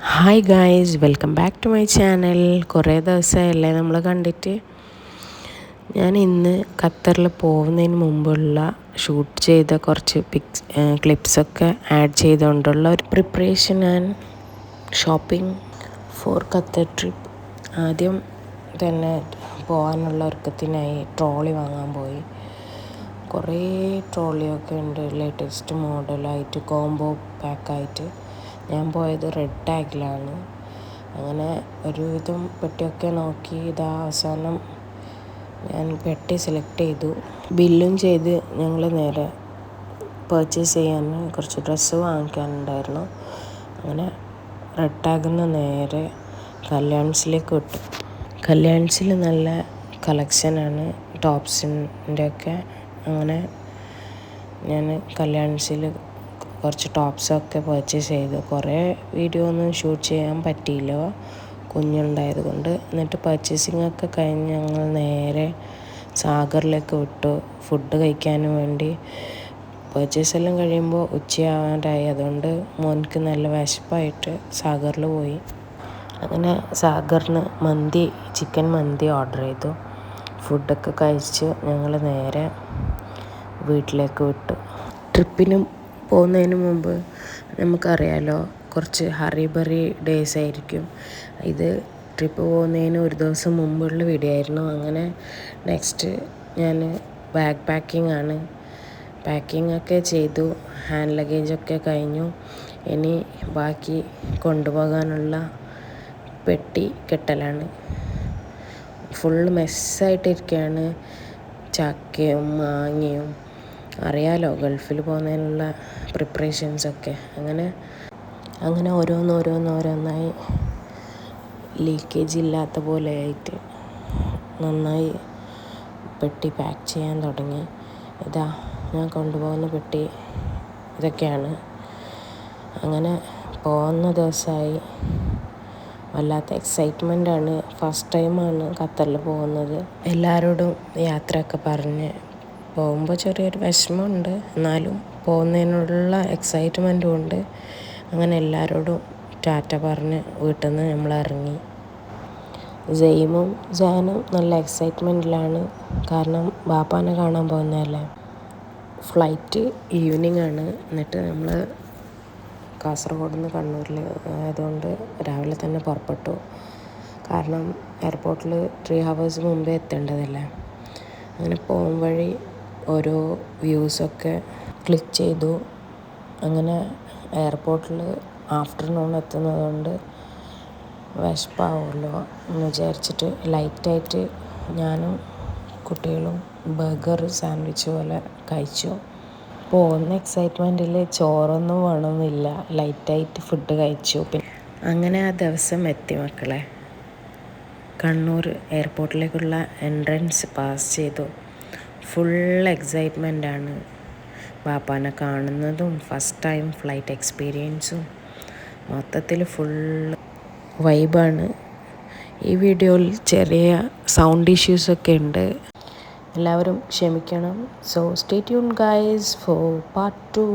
Hi guys, welcome back to my channel. കുറേ ദിവസമായല്ലേ നമ്മൾ കണ്ടിട്ട്. ഞാൻ ഇന്ന് ഖത്തറിൽ പോകുന്നതിന് മുമ്പുള്ള ഷൂട്ട് ചെയ്ത കുറച്ച് ക്ലിപ്സൊക്കെ ആഡ് ചെയ്തുകൊണ്ടുള്ള ഒരു preparation and shopping for Qatar trip. ആദ്യം തന്നെ പോകാനുള്ള ഒരുക്കത്തിനായി ട്രോളി വാങ്ങാൻ പോയി. കുറേ ട്രോളിയൊക്കെ ഉണ്ട്, ലേറ്റസ്റ്റ് മോഡലായിട്ട് കോംബോ പാക്കായിട്ട്. ഞാൻ പോയത് റെഡ് ടാഗിലാണ്. അങ്ങനെ ഒരുവിധം പെട്ടിയൊക്കെ നോക്കി അവസാനം ഞാൻ പെട്ടി സെലക്ട് ചെയ്തു. ബില്ലും ചെയ്ത് ഞങ്ങൾ നേരെ പർച്ചേസ് ചെയ്യാൻ കുറച്ച് ഡ്രസ്സ് വാങ്ങിക്കാനുണ്ടായിരുന്നു. അങ്ങനെ റെഡ് ടാഗിൽ നിന്ന് നേരെ കല്യാൺസിലേക്ക് വിട്ടു. കല്യാൺസിൽ നല്ല കളക്ഷനാണ് ടോപ്സിൻ്റെ ഒക്കെ. അങ്ങനെ ഞാൻ കല്യാൺസിൽ കുറച്ച് ടോപ്സൊക്കെ പർച്ചേസ് ചെയ്തു. കുറേ വീഡിയോ ഒന്നും ഷൂട്ട് ചെയ്യാൻ പറ്റിയില്ല, കുഞ്ഞുണ്ടായത് കൊണ്ട്. എന്നിട്ട് പർച്ചേസിംഗ് ഒക്കെ കഴിഞ്ഞ് ഞങ്ങൾ നേരെ സാഗറിലേക്ക് വിട്ടു ഫുഡ് കഴിക്കാനും വേണ്ടി. പർച്ചേസ് എല്ലാം കഴിയുമ്പോൾ ഉച്ചയാവാറായി. അതുകൊണ്ട് മോനിക്ക് നല്ല വിശപ്പായിട്ട് സാഗറിൽ പോയി. അങ്ങനെ സാഗറിന് ചിക്കൻ മന്തി ഓർഡർ ചെയ്തു. ഫുഡൊക്കെ കഴിച്ച് ഞങ്ങൾ നേരെ വീട്ടിലേക്ക് വിട്ടു. ട്രിപ്പിനും പോകുന്നതിന് മുമ്പ് നമുക്കറിയാലോ, കുറച്ച് ഹറിബറി ഡേയ്സ് ആയിരിക്കും. ഇത് ട്രിപ്പ് പോകുന്നതിന് ഒരു ദിവസം മുമ്പുള്ള വീഡിയോ ആയിരുന്നു. അങ്ങനെ നെക്സ്റ്റ് ഞാൻ ബാഗ് പാക്കിംഗ് ഒക്കെ ചെയ്തു. ഹാൻഡ് ലഗേജൊക്കെ കഴിഞ്ഞു. ഇനി ബാക്കി കൊണ്ടുപോകാനുള്ള പെട്ടി കെട്ടലാണ്. ഫുൾ മെസ്സായിട്ടിരിക്കുകയാണ്. ചക്കയും മാങ്ങയും, അറിയാലോ ഗൾഫിൽ പോകുന്നതിനുള്ള പ്രിപ്പറേഷൻസൊക്കെ. അങ്ങനെ ഓരോന്നായി ലീക്കേജ് ഇല്ലാത്ത പോലെ ആയിട്ട് നന്നായി പെട്ടി പാക്ക് ചെയ്യാൻ തുടങ്ങി. ഞാൻ കൊണ്ടുപോകുന്ന പെട്ടി ഇതൊക്കെയാണ്. അങ്ങനെ പോകുന്ന ദിവസമായി. വല്ലാത്ത എക്സൈറ്റ്മെൻറ്റാണ്. ഫസ്റ്റ് ടൈമാണ് ഖത്തറിൽ പോകുന്നത്. എല്ലാവരോടും യാത്രയൊക്കെ പറഞ്ഞ് പോകുമ്പോൾ ചെറിയൊരു വിഷമമുണ്ട്, എന്നാലും പോകുന്നതിനുള്ള എക്സൈറ്റ്മെൻറ്റും ഉണ്ട്. അങ്ങനെ എല്ലാവരോടും ടാറ്റ പറഞ്ഞ് വീട്ടിൽ നിന്ന് നമ്മൾ ഇറങ്ങി. സെയിമും ജാനും നല്ല എക്സൈറ്റ്മെൻറ്റിലാണ്. കാരണം ബാപ്പാനെ കാണാൻ പോകുന്നതല്ലേ. ഫ്ലൈറ്റ് ഈവനിങ് ആണ്. എന്നിട്ട് നമ്മൾ കാസർഗോഡ് നിന്ന് കണ്ണൂരിൽ ആയതുകൊണ്ട് രാവിലെ തന്നെ പുറപ്പെട്ടു. കാരണം എയർപോർട്ടിൽ 3 hours മുമ്പേ എത്തേണ്ടതല്ലേ. അങ്ങനെ പോകും വഴി ഓരോ വ്യൂസൊക്കെ ക്ലിക്ക് ചെയ്തു. അങ്ങനെ എയർപോർട്ടിൽ ആഫ്റ്റർനൂൺ എത്തുന്നതുകൊണ്ട് വിശപ്പാവുമല്ലോ എന്ന് വിചാരിച്ചിട്ട് ലൈറ്റായിട്ട് ഞാനും കുട്ടികളും ബർഗർ സാൻഡ്വിച്ച് പോലെ കഴിച്ചു. പോകുന്ന എക്സൈറ്റ്മെൻറ്റിൽ ചോറൊന്നും വേണമെന്നില്ല, ലൈറ്റായിട്ട് ഫുഡ് കഴിച്ചു. അങ്ങനെ ആ ദിവസം എത്തി മക്കളെ. കണ്ണൂർ എയർപോർട്ടിലേക്കുള്ള എൻട്രൻസ് പാസ് ചെയ്തു. ഫുൾ എക്സൈറ്റ്മെൻറ്റാണ്. ബാപ്പാനെ കാണുന്നതും ഫസ്റ്റ് ടൈം ഫ്ലൈറ്റ് എക്സ്പീരിയൻസും മൊത്തത്തിൽ ഫുൾ വൈബാണ്. ഈ വീഡിയോയിൽ ചെറിയ സൗണ്ട് ഇഷ്യൂസൊക്കെ ഉണ്ട്, എല്ലാവരും ക്ഷമിക്കണം. So stay tune guys for part 2.